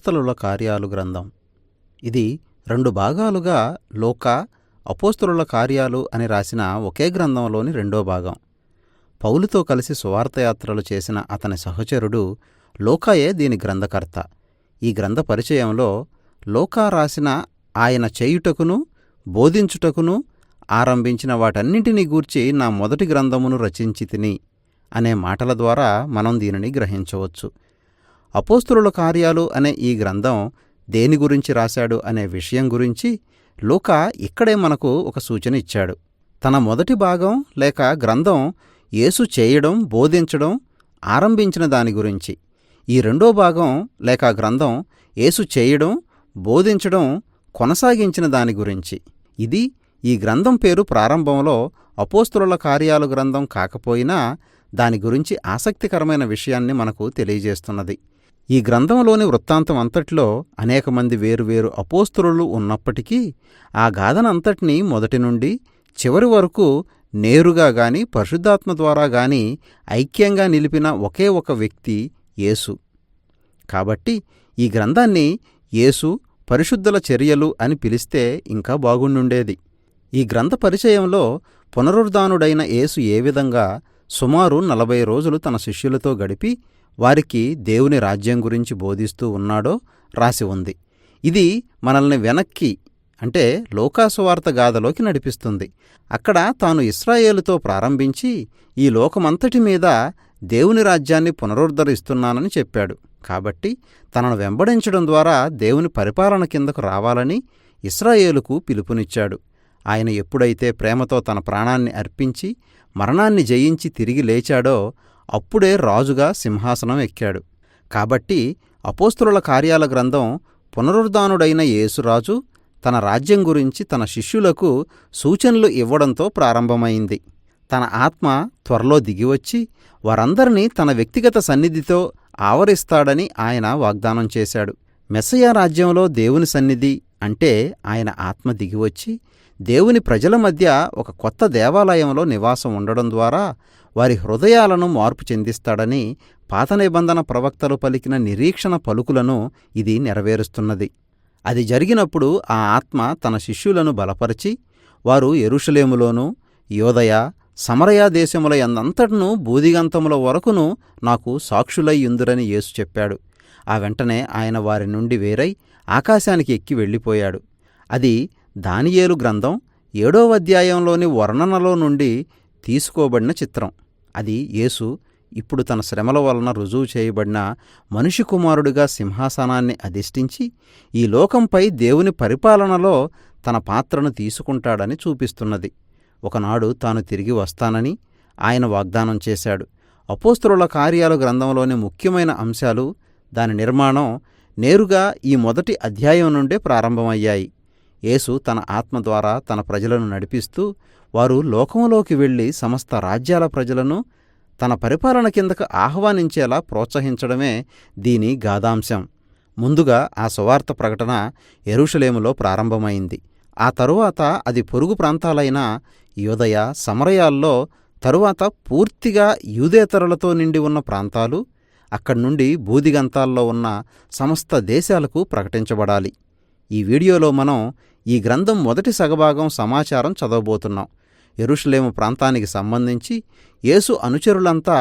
అపోస్తలుల కార్యాలు గ్రంథం. ఇది 2 భాగాలుగా లూకా అపోస్తలుల కార్యాలు అని రాసిన ఒకే గ్రంథంలోని 2వ భాగం. పౌలుతో కలిసి సువార్తయాత్రలు చేసిన అతని సహచరుడు లూకాయే దీని గ్రంథకర్త. ఈ గ్రంథ పరిచయంలో లూకా రాసిన ఆయన చేయుటకును బోధించుటకును ఆరంభించిన వాటన్నింటినీ గూర్చి నా మొదటి గ్రంథమును రచించితిని అనే మాటల ద్వారా మనం దీనిని గ్రహించవచ్చు. అపోస్తలుల కార్యాలు అనే ఈ గ్రంథం దేని గురించి రాశాడు అనే విషయం గురించి లూకా ఇక్కడే మనకు ఒక సూచన ఇచ్చాడు. తన మొదటి భాగం లేక గ్రంథం యేసు చేయడం బోధించడం ఆరంభించిన దాని గురించి, ఈ 2వ భాగం లేక గ్రంథం యేసు చేయడం బోధించడం కొనసాగించిన దాని గురించి. ఇది ఈ గ్రంథం పేరు ప్రారంభంలో అపోస్తలుల కార్యాలు గ్రంథం కాకపోయినా దాని గురించి ఆసక్తికరమైన విషయాన్ని మనకు తెలియజేస్తున్నది. ఈ గ్రంథంలోని వృత్తాంతం అంతట్లో అనేక మంది వేరువేరు అపోస్తలులు ఉన్నప్పటికీ ఆ గాథనంతటినీ మొదటి నుండి చివరి వరకు నేరుగా గాని పరిశుద్ధాత్మ ద్వారా గాని ఐక్యంగా నిలిపిన ఒకే ఒక వ్యక్తి యేసు. కాబట్టి ఈ గ్రంథాన్ని యేసు పరిశుద్ధుల చర్యలు అని పిలిస్తే ఇంకా బాగుండుండేది. ఈ గ్రంథ పరిచయంలో పునరుద్ధానుడైన యేసు ఏ విధంగా సుమారు 40 రోజులు తన శిష్యులతో గడిపి వారికి దేవుని రాజ్యం గురించి బోధిస్తూ ఉన్నాడో రాసి ఉంది. ఇది మనల్ని వెనక్కి అంటే లూకా సువార్త గాథలోకి నడిపిస్తుంది. అక్కడ తాను ఇశ్రాయేలుతో ప్రారంభించి ఈ లోకమంతటి మీద దేవుని రాజ్యాన్ని పునరుద్ధరిస్తున్నానని చెప్పాడు. కాబట్టి తనను వెంబడించడం ద్వారా దేవుని పరిపాలన కిందకు రావాలని ఇశ్రాయేలుకు పిలుపునిచ్చాడు. ఆయన ఎప్పుడైతే ప్రేమతో తన ప్రాణాన్ని అర్పించి మరణాన్ని జయించి తిరిగి లేచాడో అప్పుడే రాజుగా సింహాసనం ఎక్కాడు. కాబట్టి అపోస్తలుల కార్యాల గ్రంథం పునరుద్ధానుడైన యేసురాజు తన రాజ్యం గురించి తన శిష్యులకు సూచనలు ఇవ్వడంతో ప్రారంభమైంది. తన ఆత్మ త్వరలో దిగివచ్చి వారందరినీ తన వ్యక్తిగత సన్నిధితో ఆవరిస్తాడని ఆయన వాగ్దానం చేశాడు. మెస్సయా రాజ్యంలో దేవుని సన్నిధి అంటే ఆయన ఆత్మ దిగివచ్చి దేవుని ప్రజల మధ్య ఒక కొత్త దేవాలయంలో నివాసం ఉండడం ద్వారా వారి హృదయాలను మార్పు చెందిస్తాడని పాత నిబంధన ప్రవక్తలు పలికిన నిరీక్షణ పలుకులను ఇది నెరవేరుస్తున్నది. అది జరిగినప్పుడు ఆ ఆత్మ తన శిష్యులను బలపరిచి వారు యెరూషలేములోనూ యోదయ సమరయ దేశముల యందంతటను బూదిగంతముల వరకును నాకు సాక్షులై యుందురని యేసు చెప్పాడు. ఆ వెంటనే ఆయన వారి నుండి వేరై ఆకాశానికి ఎక్కి వెళ్ళిపోయాడు. అది దానియేలు గ్రంథం 7వ అధ్యాయంలోని వర్ణనలో నుండి తీసుకోబడిన చిత్రం. అది యేసు ఇప్పుడు తన శ్రమల వలన రుజువు చేయబడిన మనిషి కుమారుడిగా సింహాసనాన్ని అధిష్ఠించి ఈ లోకంపై దేవుని పరిపాలనలో తన పాత్రను తీసుకుంటాడని చూపిస్తున్నది. ఒకనాడు తాను తిరిగి వస్తానని ఆయన వాగ్దానం చేశాడు. అపోస్తలుల కార్యాలు గ్రంథంలోని ముఖ్యమైన అంశాలు, దాని నిర్మాణం నేరుగా ఈ మొదటి అధ్యాయం నుండే ప్రారంభమయ్యాయి. యేసు తన ఆత్మ ద్వారా తన ప్రజలను నడిపిస్తూ వారు లోకంలోకి వెళ్లి సమస్త రాజ్యాల ప్రజలను తన పరిపాలన కిందకు ఆహ్వానించేలా ప్రోత్సహించడమే దీని గాథాంశం. ముందుగా ఆ సువార్త ప్రకటన యెరూషలేములో ప్రారంభమైంది. ఆ తరువాత అది పొరుగు ప్రాంతాలైన యోదయ సమరయాల్లో, తరువాత పూర్తిగా యూదేతరులతో నిండి ఉన్న ప్రాంతాలు, అక్కడ్నుండి బూదిగంతాల్లో ఉన్న సమస్త దేశాలకు ప్రకటించబడాలి. ఈ వీడియోలో మనం ఈ గ్రంథం మొదటి సగభాగం సమాచారం చదవబోతున్నాం. యెరూషలేము ప్రాంతానికి సంబంధించి యేసు అనుచరులంతా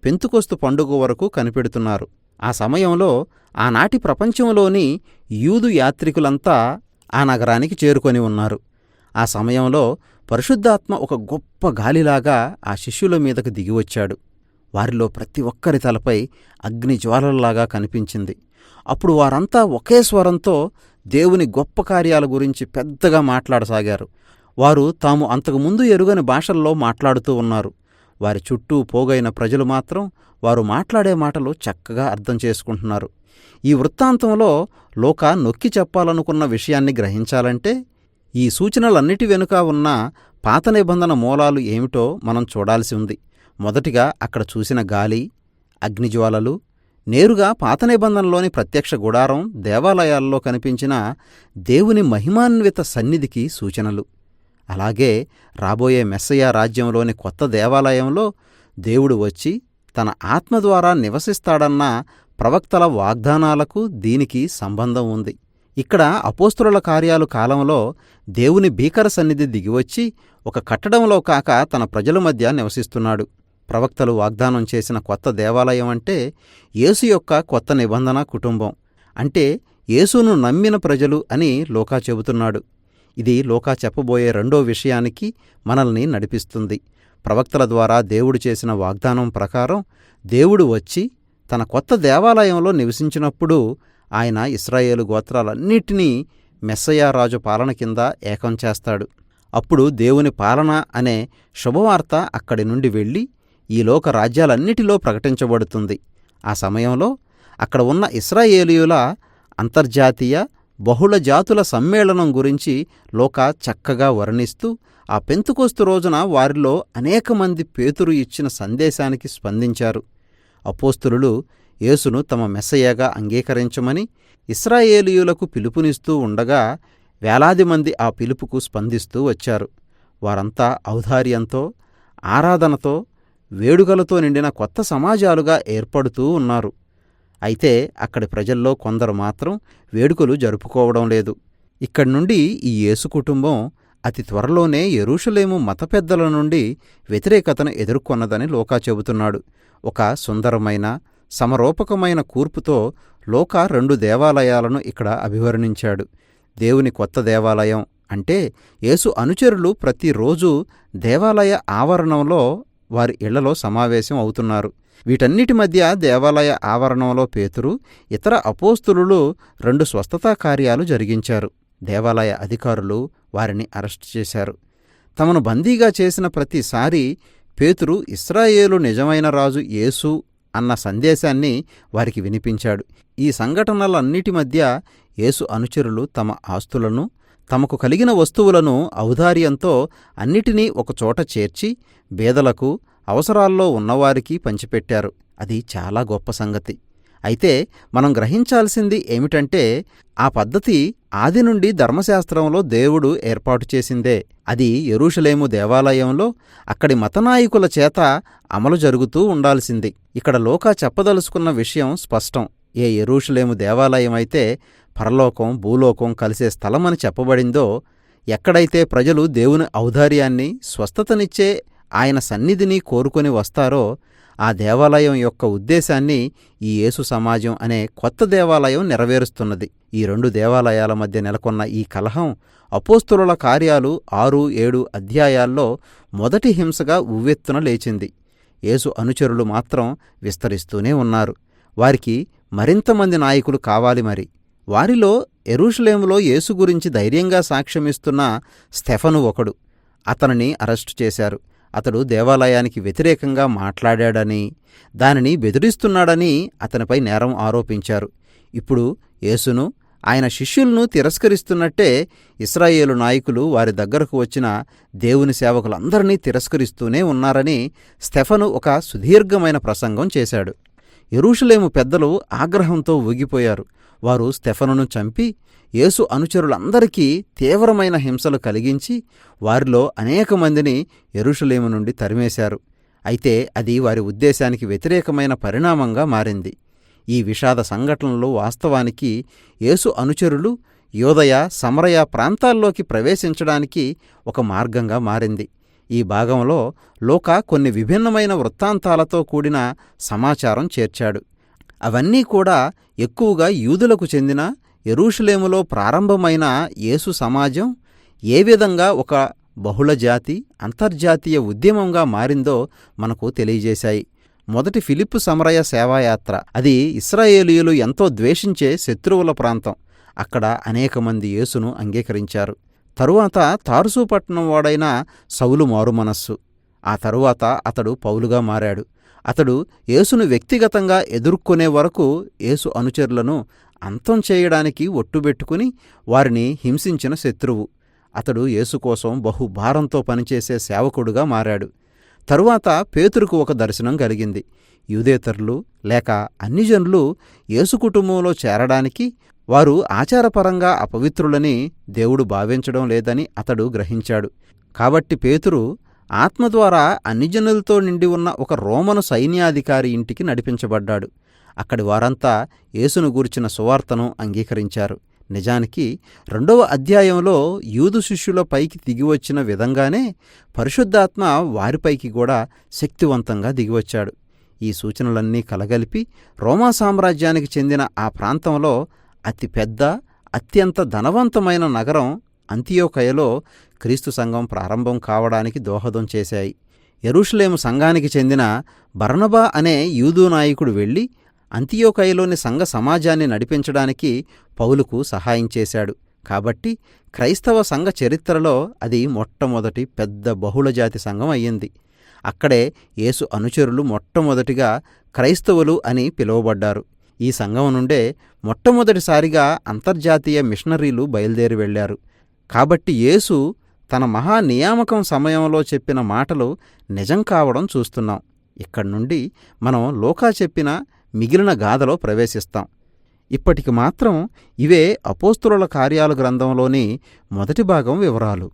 పెంతుకొస్తు పండుగ వరకు కనిపెడుతున్నారు. ఆ సమయంలో ఆనాటి ప్రపంచంలోని యూదు యాత్రికులంతా ఆ నగరానికి చేరుకొని ఉన్నారు. ఆ సమయంలో పరిశుద్ధాత్మ ఒక గొప్ప గాలిలాగా ఆ శిష్యుల మీదకు దిగివచ్చాడు. వారిలో ప్రతి ఒక్కరి తలపై అగ్నిజ్వాలల్లాగా కనిపించింది. అప్పుడు వారంతా ఒకే స్వరంతో దేవుని గొప్ప కార్యాల గురించి పెద్దగా మాట్లాడసాగారు. వారు తాము అంతకుముందు ఎరుగని భాషల్లో మాట్లాడుతూ ఉన్నారు. వారి చుట్టూ పోగైన ప్రజలు మాత్రం వారు మాట్లాడే మాటలు చక్కగా అర్థం చేసుకుంటున్నారు. ఈ వృత్తాంతంలో లూకా నొక్కి చెప్పాలనుకున్న విషయాన్ని గ్రహించాలంటే ఈ సూచనలన్నిటి వెనుక ఉన్న పాత నిబంధన మూలాలు ఏమిటో మనం చూడాల్సి ఉంది. మొదటిగా అక్కడ చూసిన గాలి, అగ్నిజ్వాలలు నేరుగా పాత నిబంధనలోని ప్రత్యక్ష గుడారం, దేవాలయాల్లో కనిపించిన దేవుని మహిమాన్విత సన్నిధికి సూచనలు. అలాగే రాబోయే మెస్సయా రాజ్యంలోని కొత్త దేవాలయంలో దేవుడు వచ్చి తన ఆత్మ ద్వారా నివసిస్తాడన్న ప్రవక్తల వాగ్దానాలకు దీనికి సంబంధం ఉంది. ఇక్కడ అపోస్తలుల కార్యాలు కాలంలో దేవుని భీకర సన్నిధి దిగివచ్చి ఒక కట్టడంలో కాక తన ప్రజల మధ్య నివసిస్తున్నాడు. ప్రవక్తలు వాగ్దానం చేసిన కొత్త దేవాలయం అంటే యేసు యొక్క కొత్త నిబంధన కుటుంబం, అంటే యేసును నమ్మిన ప్రజలు అని లూకా చెబుతున్నాడు. ఇది లూకా చెప్పబోయే రెండో విషయానికి మనల్ని నడిపిస్తుంది. ప్రవక్తల ద్వారా దేవుడు చేసిన వాగ్దానం ప్రకారం దేవుడు వచ్చి తన కొత్త దేవాలయంలో నివసించినప్పుడు ఆయన ఇశ్రాయేలు గోత్రాలన్నిటినీ మెస్సయా రాజు పాలన కింద ఏకం చేస్తాడు. అప్పుడు దేవుని పాలన అనే శుభవార్త అక్కడి నుండి వెళ్ళి ఈ లోక రాజ్యాలన్నిటిలో ప్రకటించబడుతుంది. ఆ సమయంలో అక్కడ ఉన్న ఇశ్రాయేలీయుల అంతర్జాతీయ బహుళ జాతుల సమ్మేళనం గురించి లూకా చక్కగా వర్ణిస్తూ ఆ పెంతుకోస్తు రోజున వారిలో అనేక మంది పేతురు ఇచ్చిన సందేశానికి స్పందించారు. అపోస్తలులు యేసును తమ మెస్సయ్యగా అంగీకరించమని ఇశ్రాయేలీయులకు పిలుపునిస్తూ ఉండగా వేలాది మంది ఆ పిలుపుకు స్పందిస్తూ వచ్చారు. వారంతా ఔదార్యంతో, ఆరాధనతో, వేడుకలతో నిండిన కొత్త సమాజాలుగా ఏర్పడుతూ ఉన్నారు. అయితే అక్కడి ప్రజల్లో కొందరు మాత్రం వేడుకలు జరుపుకోవడం లేదు. ఇక్కడి నుండి ఈ యేసు కుటుంబం అతి త్వరలోనే యెరూషలేము మత పెద్దల నుండి వ్యతిరేకతను ఎదుర్కొన్నదని లూకా చెబుతున్నాడు. ఒక సుందరమైన సమరూపకమైన కూర్పుతో లూకా 2 దేవాలయాలను ఇక్కడ అభివర్ణించాడు. దేవుని కొత్త దేవాలయం అంటే యేసు అనుచరులు ప్రతిరోజు దేవాలయ ఆవరణంలో వారి ఇళ్లలో సమావేశం అవుతున్నారు. వీటన్నిటి మధ్య దేవాలయ ఆవరణంలో పేతురు, ఇతర అపోస్తలులు 2 స్వస్థతా కార్యాలు జరిగించారు. దేవాలయ అధికారులు వారిని అరెస్టు చేశారు. తమను బందీగా చేసిన ప్రతిసారి పేతురు ఇశ్రాయేలు నిజమైన రాజు యేసు అన్న సందేశాన్ని వారికి వినిపించాడు. ఈ సంఘటనలన్నిటి మధ్య యేసు అనుచరులు తమ ఆస్తులను, తమకు కలిగిన వస్తువులను ఔదార్యంతో అన్నిటినీ ఒకచోట చేర్చి బీదలకు, అవసరాల్లో ఉన్నవారికి పంచిపెట్టారు. అది చాలా గొప్ప సంగతి. అయితే మనం గ్రహించాల్సింది ఏమిటంటే ఆ పద్ధతి ఆది నుండి ధర్మశాస్త్రంలో దేవుడు ఏర్పాటు చేసిందే. అది యెరూషలేము దేవాలయంలో అక్కడి మతనాయకుల చేత అమలు జరుగుతూ ఉండాల్సింది. ఇక్కడ లూకా చెప్పదలుచుకున్న విషయం స్పష్టం. ఏ యెరూషలేము దేవాలయమైతే పరలోకం, భూలోకం కలిసే స్థలమని చెప్పబడిందో, ఎక్కడైతే ప్రజలు దేవుని ఔదార్యాన్ని, స్వస్థతనిచ్చే ఆయన సన్నిధిని కోరుకొని వస్తారో ఆ దేవాలయం యొక్క ఉద్దేశాన్ని ఈ యేసు సమాజం అనే కొత్త దేవాలయం నెరవేరుస్తున్నది. ఈ 2 దేవాలయాల మధ్య నెలకొన్న ఈ కలహం అపోస్తలుల కార్యాలు 6-7 అధ్యాయాల్లో మొదటి హింసగా ఉవ్వెత్తున లేచింది. యేసు అనుచరులు మాత్రం విస్తరిస్తూనే ఉన్నారు. వారికి మరింతమంది నాయకులు కావాలి. మరి వారిలో యెరూషలేములో యేసు గురించి ధైర్యంగా సాక్ష్యమిస్తున్న స్తెఫను ఒకడు. అతనిని అరెస్టు చేశారు. అతడు దేవాలయానికి వ్యతిరేకంగా మాట్లాడాడని, దానిని బెదిరిస్తున్నాడని అతనిపై నేరం ఆరోపించారు. ఇప్పుడు యేసును, ఆయన శిష్యులను తిరస్కరిస్తున్నట్టే ఇశ్రాయేలు నాయకులు వారి దగ్గరకు వచ్చిన దేవుని సేవకులందరినీ తిరస్కరిస్తూనే ఉన్నారని స్తెఫను ఒక సుదీర్ఘమైన ప్రసంగం చేశాడు. యెరూషలేము పెద్దలు ఆగ్రహంతో ఊగిపోయారు. వారు స్తెఫనును చంపి యేసు అనుచరులందరికీ తీవ్రమైన హింసలు కలిగించి వారిలో అనేక మందిని యెరూషలేము నుండి తరిమేశారు. అయితే అది వారి ఉద్దేశానికి వ్యతిరేకమైన పరిణామంగా మారింది. ఈ విషాద సంఘటనలు వాస్తవానికి యేసు అనుచరులు యూదయ, సమరయ ప్రాంతాల్లోకి ప్రవేశించడానికి ఒక మార్గంగా మారింది. ఈ భాగంలో లూకా కొన్ని విభిన్నమైన వృత్తాంతాలతో కూడిన సమాచారం చేర్చాడు. అవన్నీ కూడా ఎక్కువగా యూదులకు చెందిన యెరూషలేములో ప్రారంభమైన యేసు సమాజం ఏ విధంగా ఒక బహుళజాతి, అంతర్జాతీయ ఉద్యమంగా మారిందో మనకు తెలియజేశాయి. మొదటి ఫిలిప్పు సమరయ సేవాయాత్ర. అది ఇశ్రాయేలీయులు ఎంతో ద్వేషించే శత్రువుల ప్రాంతం. అక్కడ అనేక మంది యేసును అంగీకరించారు. తరువాత తార్సు పట్టణం వాడైన సౌలు మారుమనస్సు. ఆ తరువాత అతడు పౌలుగా మారాడు. అతడు యేసును వ్యక్తిగతంగా ఎదుర్కొనే వరకు యేసు అనుచరులను అంతం చేయడానికి ఒట్టుబెట్టుకుని వారిని హింసించిన శత్రువు. అతడు యేసు కోసం బహుభారంతో పనిచేసే సేవకుడుగా మారాడు. తరువాత పేతురుకు ఒక దర్శనం కలిగింది. యూదేతరులు లేక అన్ని జనులు యేసు కుటుంబంలో చేరడానికి వారు ఆచారపరంగా అపవిత్రులని దేవుడు భావించడం లేదని అతడు గ్రహించాడు. కాబట్టి పేతురు ఆత్మ ద్వారా అన్ని జనులతో నిండి ఉన్న ఒక రోమను సైన్యాధికారి ఇంటికి నడిపించబడ్డాడు. అక్కడి వారంతా యేసును గూర్చిన సువార్తను అంగీకరించారు. నిజానికి 2వ అధ్యాయంలో యూదు శిష్యుల పైకి దిగివచ్చిన విధంగానే పరిశుద్ధాత్మ వారిపైకి కూడా శక్తివంతంగా దిగివచ్చాడు. ఈ సూచనలన్నీ కలగలిపి రోమా సామ్రాజ్యానికి చెందిన ఆ ప్రాంతంలో అతి పెద్ద, అత్యంత ధనవంతమైన నగరం అంతియోకయలో క్రీస్తు సంఘం ప్రారంభం కావడానికి దోహదం చేశాయి. యెరూషలేము సంఘానికి చెందిన బర్నబా అనే యూదు నాయకుడు వెళ్ళి అంతియోకయలోని సంఘ సమాజాన్ని నడిపించడానికి పౌలుకు సహాయం చేశాడు. కాబట్టి క్రైస్తవ సంఘ చరిత్రలో అది మొట్టమొదటి పెద్ద బహుళజాతి సంఘం అయ్యింది. అక్కడే యేసు అనుచరులు మొట్టమొదటిగా క్రైస్తవులు అని పిలువబడ్డారు. ఈ సంఘం నుండే మొట్టమొదటిసారిగా అంతర్జాతీయ మిషనరీలు బయలుదేరి వెళ్లారు. కాబట్టి యేసు తన మహా నియామకం సమయంలో చెప్పిన మాటలు నిజం కావడం చూస్తున్నాం. ఇక్కడి నుండి మనం లూకా చెప్పిన మిగిలిన గాథలో ప్రవేశిస్తాం. ఇప్పటికి మాత్రం ఇవే అపోస్తలుల కార్యాల గ్రంథంలోని మొదటి భాగం వివరాలు.